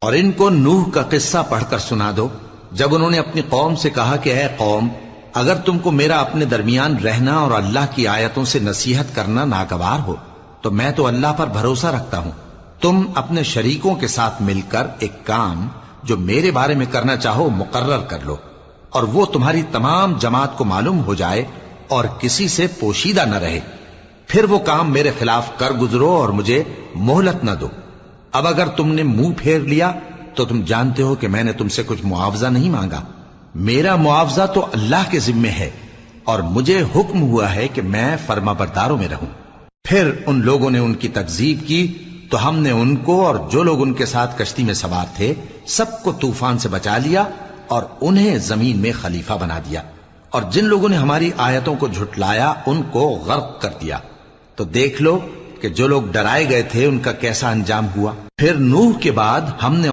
اور ان کو نوح کا قصہ پڑھ کر سنا دو جب انہوں نے اپنی قوم سے کہا کہ اے قوم، اگر تم کو میرا اپنے درمیان رہنا اور اللہ کی آیتوں سے نصیحت کرنا ناگوار ہو تو میں تو اللہ پر بھروسہ رکھتا ہوں، تم اپنے شریکوں کے ساتھ مل کر ایک کام جو میرے بارے میں کرنا چاہو مقرر کر لو، اور وہ تمہاری تمام جماعت کو معلوم ہو جائے اور کسی سے پوشیدہ نہ رہے، پھر وہ کام میرے خلاف کر گزرو اور مجھے مہلت نہ دو۔ اب اگر تم نے منہ پھیر لیا تو تم جانتے ہو کہ میں نے تم سے کچھ معاوضہ نہیں مانگا، میرا معاوضہ تو اللہ کے ذمے ہے، اور مجھے حکم ہوا ہے کہ میں فرما برداروں میں رہوں۔ پھر ان لوگوں نے ان کی تکذیب کی تو ہم نے ان کو اور جو لوگ ان کے ساتھ کشتی میں سوار تھے سب کو طوفان سے بچا لیا اور انہیں زمین میں خلیفہ بنا دیا، اور جن لوگوں نے ہماری آیتوں کو جھٹلایا ان کو غرق کر دیا۔ تو دیکھ لو کہ جو لوگ ڈرائے گئے تھے ان کا کیسا انجام ہوا۔ پھر نوح کے بعد ہم نے